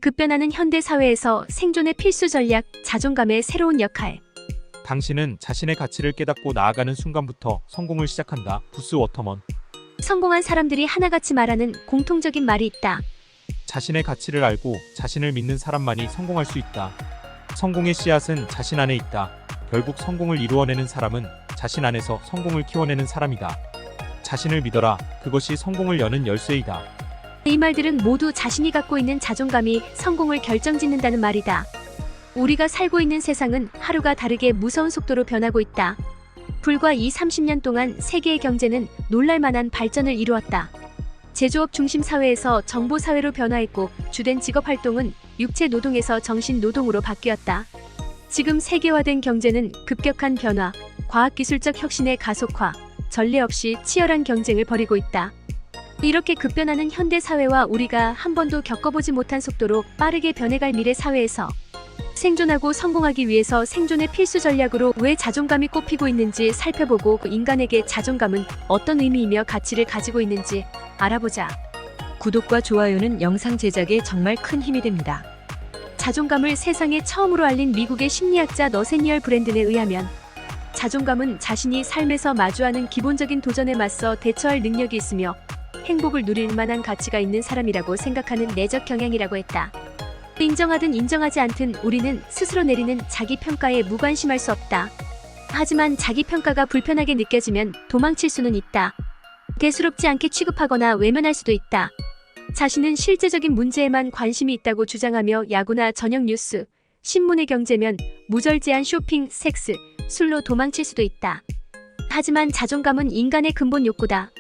급변하는 현대 사회에서 생존의 필수 전략, 자존감의 새로운 역할. 당신은 자신의 가치를 깨닫고 나아가는 순간부터 성공을 시작한다. 부스 워터먼. 성공한 사람들이 하나같이 말하는 공통적인 말이 있다. 자신의 가치를 알고 자신을 믿는 사람만이 성공할 수 있다. 성공의 씨앗은 자신 안에 있다. 결국 성공을 이루어내는 사람은 자신 안에서 성공을 키워내는 사람이다. 자신을 믿어라. 그것이 성공을 여는 열쇠이다. 이 말들은 모두 자신이 갖고 있는 자존감이 성공을 결정짓는다는 말이다. 우리가 살고 있는 세상은 하루가 다르게 무서운 속도로 변하고 있다. 불과 30년 동안 세계의 경제는 놀랄만한 발전을 이루었다. 제조업 중심 사회에서 정보 사회로 변화했고 주된 직업 활동은 육체 노동에서 정신 노동으로 바뀌었다. 지금 세계화된 경제는 급격한 변화, 과학기술적 혁신의 가속화, 전례 없이 치열한 경쟁을 벌이고 있다. 이렇게 급변하는 현대 사회와 우리가 한 번도 겪어보지 못한 속도로 빠르게 변해갈 미래 사회에서 생존하고 성공하기 위해서 생존의 필수 전략으로 왜 자존감이 꼽히고 있는지 살펴보고 인간에게 자존감은 어떤 의미이며 가치를 가지고 있는지 알아보자. 구독과 좋아요는 영상 제작에 정말 큰 힘이 됩니다. 자존감을 세상에 처음으로 알린 미국의 심리학자 너세니얼 브랜든에 의하면 자존감은 자신이 삶에서 마주하는 기본적인 도전에 맞서 대처할 능력이 있으며 행복을 누릴 만한 가치가 있는 사람이라고 생각하는 내적 경향이라고 했다. 인정하든 인정하지 않든 우리는 스스로 내리는 자기평가에 무관심할 수 없다. 하지만 자기평가가 불편하게 느껴지면 도망칠 수는 있다. 대수롭지 않게 취급하거나 외면할 수도 있다. 자신은 실제적인 문제에만 관심이 있다고 주장하며 야구나 저녁 뉴스, 신문의 경제면 무절제한 쇼핑, 섹스, 술로 도망칠 수도 있다. 하지만 자존감은 인간의 근본 욕구다.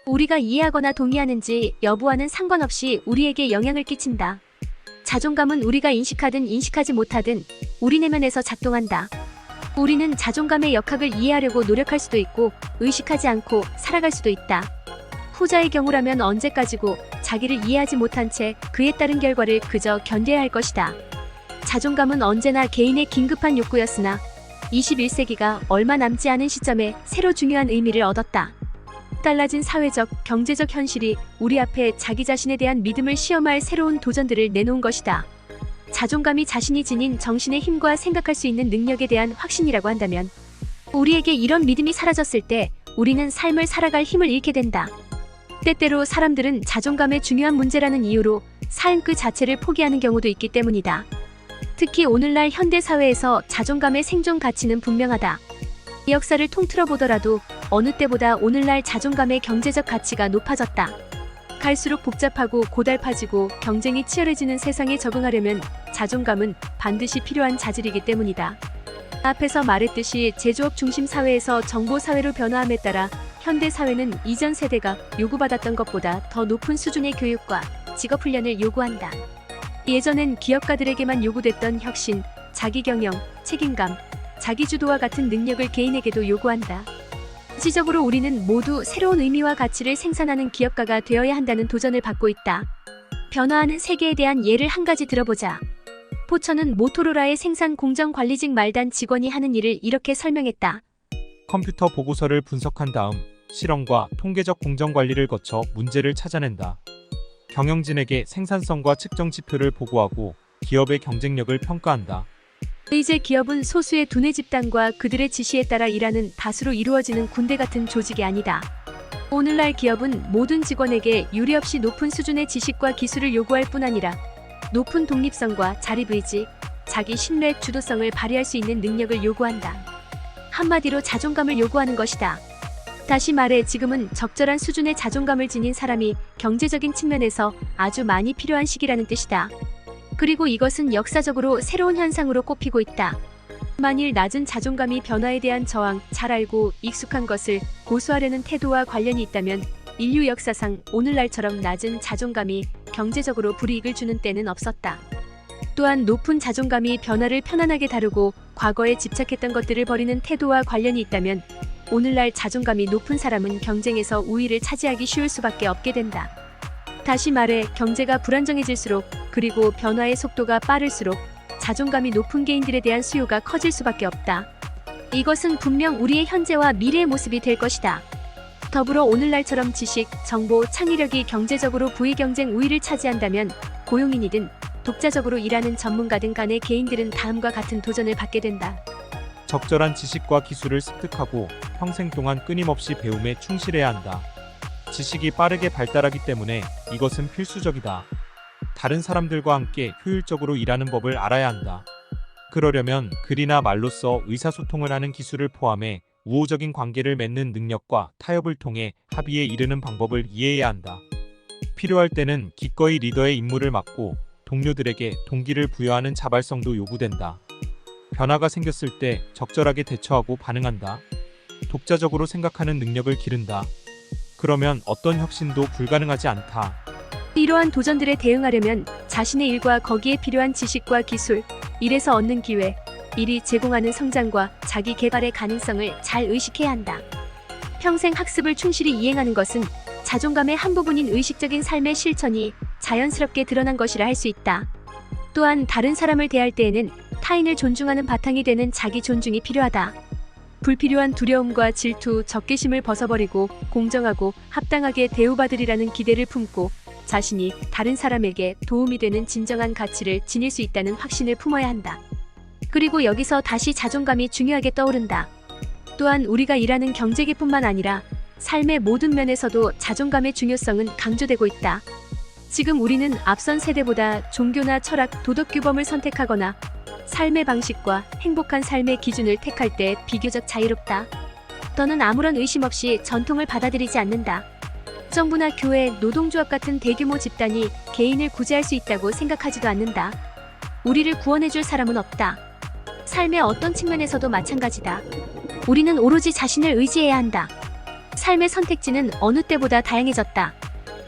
우리가 이해하거나 동의하는지 여부와는 상관없이 우리에게 영향을 끼친다. 자존감은 우리가 인식하든 인식하지 못하든 우리 내면에서 작동한다. 우리는 자존감의 역학을 이해하려고 노력할 수도 있고 의식하지 않고 살아갈 수도 있다. 후자의 경우라면 언제까지고 자기를 이해하지 못한 채 그에 따른 결과를 그저 견뎌야 할 것이다. 자존감은 언제나 개인의 긴급한 욕구였으나 21세기가 얼마 남지 않은 시점에 새로 중요한 의미를 얻었다. 달라진 사회적, 경제적 현실이 우리 앞에 자기 자신에 대한 믿음을 시험할 새로운 도전들을 내놓은 것이다. 자존감이 자신이 지닌 정신의 힘과 생각할 수 있는 능력에 대한 확신이라고 한다면 우리에게 이런 믿음이 사라졌을 때 우리는 삶을 살아갈 힘을 잃게 된다. 때때로 사람들은 자존감의 중요한 문제라는 이유로 삶 그 자체를 포기하는 경우도 있기 때문이다. 특히 오늘날 현대사회에서 자존감의 생존 가치는 분명하다. 역사를 통틀어 보더라도 어느 때보다 오늘날 자존감의 경제적 가치가 높아졌다. 갈수록 복잡하고 고달파지고 경쟁이 치열해지는 세상에 적응하려면 자존감은 반드시 필요한 자질이기 때문이다. 앞에서 말했듯이 제조업 중심 사회에서 정보 사회로 변화함에 따라 현대 사회는 이전 세대가 요구받았던 것보다 더 높은 수준의 교육과 직업 훈련을 요구한다. 예전엔 기업가들에게만 요구됐던 혁신, 자기경영, 책임감, 자기주도와 같은 능력을 개인에게도 요구한다. 실질적으로 우리는 모두 새로운 의미와 가치를 생산하는 기업가가 되어야 한다는 도전을 받고 있다. 변화하는 세계에 대한 예를 한 가지 들어보자. 포천은 모토로라의 생산 공정 관리직 말단 직원이 하는 일을 이렇게 설명했다. 컴퓨터 보고서를 분석한 다음 실험과 통계적 공정 관리를 거쳐 문제를 찾아낸다. 경영진에게 생산성과 측정 지표를 보고하고 기업의 경쟁력을 평가한다. 이제 기업은 소수의 두뇌 집단과 그들의 지시에 따라 일하는 다수로 이루어지는 군대 같은 조직이 아니다. 오늘날 기업은 모든 직원에게 유례 없이 높은 수준의 지식과 기술을 요구할 뿐 아니라 높은 독립성과 자립의지, 자기 신뢰, 주도성을 발휘할 수 있는 능력을 요구한다. 한마디로 자존감을 요구하는 것이다. 다시 말해 지금은 적절한 수준의 자존감을 지닌 사람이 경제적인 측면에서 아주 많이 필요한 시기라는 뜻이다. 그리고 이것은 역사적으로 새로운 현상으로 꼽히고 있다. 만일 낮은 자존감이 변화에 대한 저항, 잘 알고 익숙한 것을 고수하려는 태도와 관련이 있다면 인류 역사상 오늘날처럼 낮은 자존감이 경제적으로 불이익을 주는 때는 없었다. 또한 높은 자존감이 변화를 편안하게 다루고 과거에 집착했던 것들을 버리는 태도와 관련이 있다면 오늘날 자존감이 높은 사람은 경쟁에서 우위를 차지하기 쉬울 수밖에 없게 된다. 다시 말해 경제가 불안정해질수록 그리고 변화의 속도가 빠를수록 자존감이 높은 개인들에 대한 수요가 커질 수밖에 없다. 이것은 분명 우리의 현재와 미래의 모습이 될 것이다. 더불어 오늘날처럼 지식, 정보, 창의력이 경제적으로 부의 경쟁 우위를 차지한다면 고용인이든 독자적으로 일하는 전문가 등 간의 개인들은 다음과 같은 도전을 받게 된다. 적절한 지식과 기술을 습득하고 평생 동안 끊임없이 배움에 충실해야 한다. 지식이 빠르게 발달하기 때문에 이것은 필수적이다. 다른 사람들과 함께 효율적으로 일하는 법을 알아야 한다. 그러려면 글이나 말로써 의사소통을 하는 기술을 포함해 우호적인 관계를 맺는 능력과 타협을 통해 합의에 이르는 방법을 이해해야 한다. 필요할 때는 기꺼이 리더의 임무를 맡고 동료들에게 동기를 부여하는 자발성도 요구된다. 변화가 생겼을 때 적절하게 대처하고 반응한다. 독자적으로 생각하는 능력을 기른다. 그러면 어떤 혁신도 불가능하지 않다. 이러한 도전들에 대응하려면 자신의 일과 거기에 필요한 지식과 기술, 일에서 얻는 기회, 일이 제공하는 성장과 자기 개발의 가능성을 잘 의식해야 한다. 평생 학습을 충실히 이행하는 것은 자존감의 한 부분인 의식적인 삶의 실천이 자연스럽게 드러난 것이라 할 수 있다. 또한 다른 사람을 대할 때에는 타인을 존중하는 바탕이 되는 자기 존중이 필요하다. 불필요한 두려움과 질투, 적개심을 벗어버리고 공정하고 합당하게 대우받으리라는 기대를 품고 자신이 다른 사람에게 도움이 되는 진정한 가치를 지닐 수 있다는 확신을 품어야 한다. 그리고 여기서 다시 자존감이 중요하게 떠오른다. 또한 우리가 일하는 경제계뿐만 아니라 삶의 모든 면에서도 자존감의 중요성은 강조되고 있다. 지금 우리는 앞선 세대보다 종교나 철학, 도덕규범을 선택하거나 삶의 방식과 행복한 삶의 기준을 택할 때 비교적 자유롭다. 더는 아무런 의심 없이 전통을 받아들이지 않는다. 정부나 교회, 노동조합 같은 대규모 집단이 개인을 구제할 수 있다고 생각하지도 않는다. 우리를 구원해줄 사람은 없다. 삶의 어떤 측면에서도 마찬가지다. 우리는 오로지 자신을 의지해야 한다. 삶의 선택지는 어느 때보다 다양해졌다.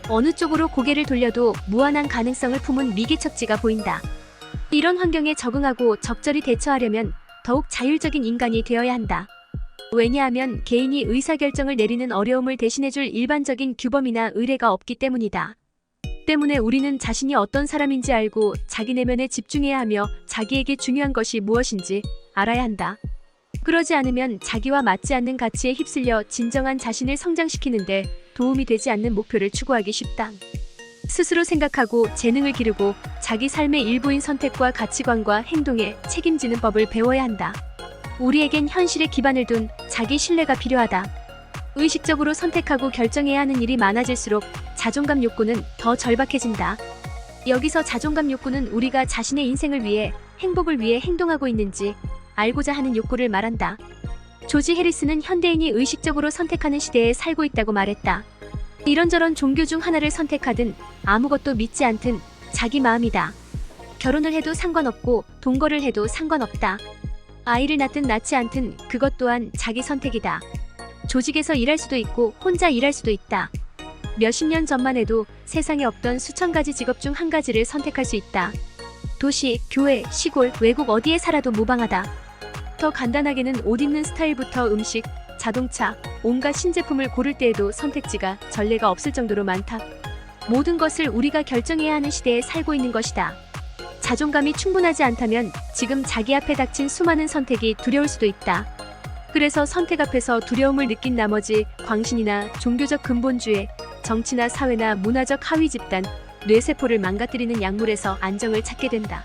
어느 쪽으로 고개를 돌려도 무한한 가능성을 품은 미개척지가 보인다. 이런 환경에 적응하고 적절히 대처하려면 더욱 자율적인 인간이 되어야 한다. 왜냐하면 개인이 의사결정을 내리는 어려움을 대신해줄 일반적인 규범이나 의례가 없기 때문이다. 때문에 우리는 자신이 어떤 사람인지 알고 자기 내면에 집중해야 하며 자기에게 중요한 것이 무엇인지 알아야 한다. 그러지 않으면 자기와 맞지 않는 가치에 휩쓸려 진정한 자신을 성장시키는데 도움이 되지 않는 목표를 추구하기 쉽다. 스스로 생각하고 재능을 기르고 자기 삶의 일부인 선택과 가치관과 행동에 책임지는 법을 배워야 한다. 우리에겐 현실에 기반을 둔 자기 신뢰가 필요하다. 의식적으로 선택하고 결정해야 하는 일이 많아질수록 자존감 욕구는 더 절박해진다. 여기서 자존감 욕구는 우리가 자신의 인생을 위해 행복을 위해 행동하고 있는지 알고자 하는 욕구를 말한다. 조지 해리스는 현대인이 의식적으로 선택하는 시대에 살고 있다고 말했다. 이런저런 종교 중 하나를 선택하든 아무것도 믿지 않든 자기 마음이다. 결혼을 해도 상관없고 동거를 해도 상관없다. 아이를 낳든 낳지 않든 그것 또한 자기 선택이다. 조직에서 일할 수도 있고 혼자 일할 수도 있다. 몇십 년 전만 해도 세상에 없던 수천 가지 직업 중 한 가지를 선택할 수 있다. 도시, 교회, 시골, 외국 어디에 살아도 무방하다. 더 간단하게는 옷 입는 스타일부터 음식, 자동차, 온갖 신제품을 고를 때에도 선택지가 전례가 없을 정도로 많다. 모든 것을 우리가 결정해야 하는 시대에 살고 있는 것이다. 자존감이 충분하지 않다면 지금 자기 앞에 닥친 수많은 선택이 두려울 수도 있다. 그래서 선택 앞에서 두려움을 느낀 나머지 광신이나 종교적 근본주의, 정치나 사회나 문화적 하위 집단, 뇌세포를 망가뜨리는 약물에서 안정을 찾게 된다.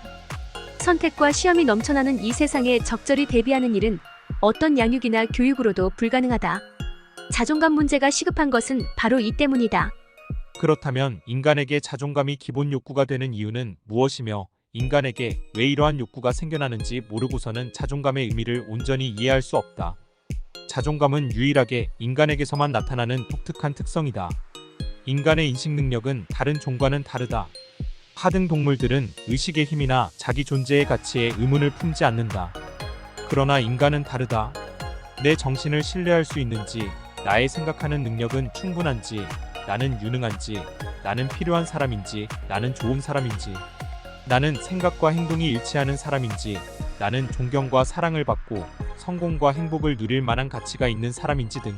선택과 시험이 넘쳐나는 이 세상에 적절히 대비하는 일은 어떤 양육이나 교육으로도 불가능하다. 자존감 문제가 시급한 것은 바로 이 때문이다. 그렇다면 인간에게 자존감이 기본 욕구가 되는 이유는 무엇이며 인간에게 왜 이러한 욕구가 생겨나는지 모르고서는 자존감의 의미를 온전히 이해할 수 없다. 자존감은 유일하게 인간에게서만 나타나는 독특한 특성이다. 인간의 인식 능력은 다른 종과는 다르다. 하등 동물들은 의식의 힘이나 자기 존재의 가치에 의문을 품지 않는다. 그러나 인간은 다르다. 내 정신을 신뢰할 수 있는지, 나의 생각하는 능력은 충분한지, 나는 유능한지, 나는 필요한 사람인지, 나는 좋은 사람인지, 나는 생각과 행동이 일치하는 사람인지, 나는 존경과 사랑을 받고 성공과 행복을 누릴 만한 가치가 있는 사람인지 등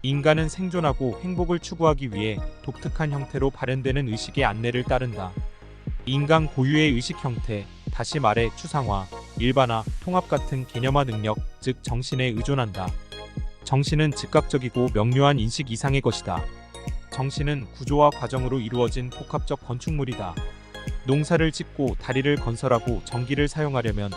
인간은 생존하고 행복을 추구하기 위해 독특한 형태로 발현되는 의식의 안내를 따른다. 인간 고유의 의식 형태, 다시 말해 추상화, 일반화, 통합 같은 개념화 능력, 즉 정신에 의존한다. 정신은 즉각적이고 명료한 인식 이상의 것이다. 정신은 구조와 과정으로 이루어진 복합적 건축물이다. 농사를 짓고 다리를 건설하고 전기를 사용하려면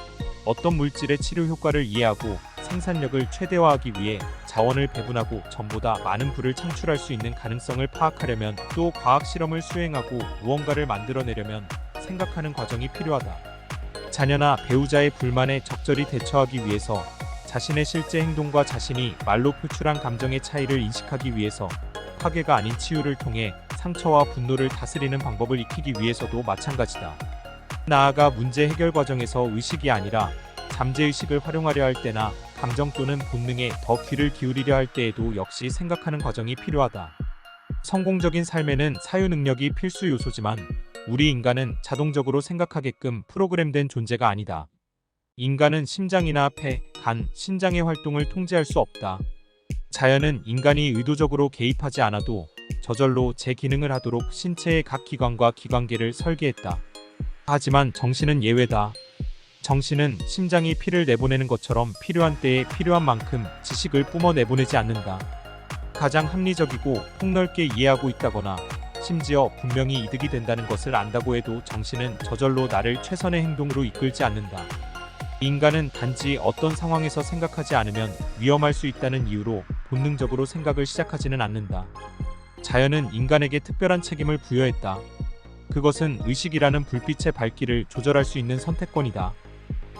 어떤 물질의 치료 효과를 이해하고 생산력을 최대화하기 위해 자원을 배분하고 전보다 많은 부를 창출할 수 있는 가능성을 파악하려면 또 과학 실험을 수행하고 무언가를 만들어내려면 생각하는 과정이 필요하다. 자녀나 배우자의 불만에 적절히 대처하기 위해서 자신의 실제 행동과 자신이 말로 표출한 감정의 차이를 인식하기 위해서 파괴가 아닌 치유를 통해 상처와 분노를 다스리는 방법을 익히기 위해서도 마찬가지다. 나아가 문제 해결 과정에서 의식이 아니라 잠재의식을 활용하려 할 때나 감정 또는 본능에 더 귀를 기울이려 할 때에도 역시 생각하는 과정이 필요하다. 성공적인 삶에는 사유 능력이 필수 요소지만 우리 인간은 자동적으로 생각하게끔 프로그램된 존재가 아니다. 인간은 심장이나 폐, 간, 신장의 활동을 통제할 수 없다. 자연은 인간이 의도적으로 개입하지 않아도 저절로 제 기능을 하도록 신체의 각 기관과 기관계를 설계했다. 하지만 정신은 예외다. 정신은 심장이 피를 내보내는 것처럼 필요한 때에 필요한 만큼 지식을 뿜어 내보내지 않는다. 가장 합리적이고 폭넓게 이해하고 있다거나 심지어 분명히 이득이 된다는 것을 안다고 해도 정신은 저절로 나를 최선의 행동으로 이끌지 않는다. 인간은 단지 어떤 상황에서 생각하지 않으면 위험할 수 있다는 이유로 본능적으로 생각을 시작하지는 않는다. 자연은 인간에게 특별한 책임을 부여했다. 그것은 의식이라는 불빛의 밝기를 조절할 수 있는 선택권이다.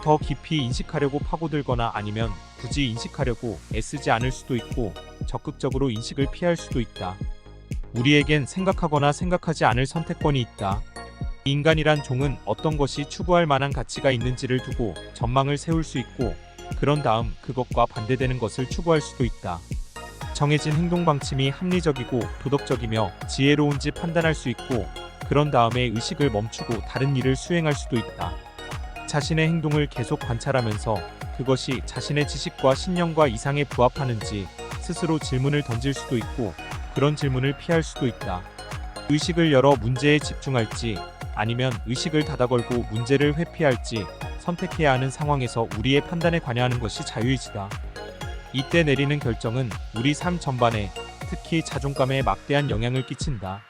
더 깊이 인식하려고 파고들거나 아니면 굳이 인식하려고 애쓰지 않을 수도 있고 적극적으로 인식을 피할 수도 있다. 우리에겐 생각하거나 생각하지 않을 선택권이 있다. 인간이란 종은 어떤 것이 추구할 만한 가치가 있는지를 두고 전망을 세울 수 있고 그런 다음 그것과 반대되는 것을 추구할 수도 있다. 정해진 행동 방침이 합리적이고 도덕적이며 지혜로운지 판단할 수 있고 그런 다음에 의식을 멈추고 다른 일을 수행할 수도 있다. 자신의 행동을 계속 관찰하면서 그것이 자신의 지식과 신념과 이상에 부합하는지 스스로 질문을 던질 수도 있고 그런 질문을 피할 수도 있다. 의식을 열어 문제에 집중할지 아니면 의식을 닫아걸고 문제를 회피할지 선택해야 하는 상황에서 우리의 판단에 관여하는 것이 자유의지다. 이때 내리는 결정은 우리 삶 전반에 특히 자존감에 막대한 영향을 끼친다.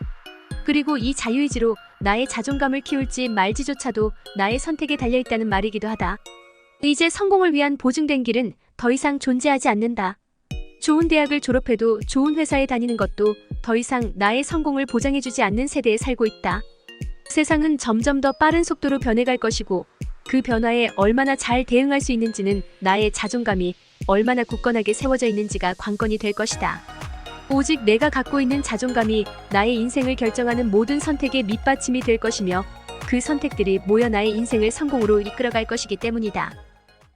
그리고 이 자유의지로 나의 자존감을 키울지 말지조차도 나의 선택에 달려있다는 말이기도 하다. 이제 성공을 위한 보증된 길은 더 이상 존재하지 않는다. 좋은 대학을 졸업해도 좋은 회사에 다니는 것도 더 이상 나의 성공을 보장해주지 않는 세대에 살고 있다. 세상은 점점 더 빠른 속도로 변해갈 것이고 그 변화에 얼마나 잘 대응할 수 있는지는 나의 자존감이 얼마나 굳건하게 세워져 있는지가 관건이 될 것이다. 오직 내가 갖고 있는 자존감이 나의 인생을 결정하는 모든 선택의 밑받침이 될 것이며 그 선택들이 모여 나의 인생을 성공으로 이끌어갈 것이기 때문이다.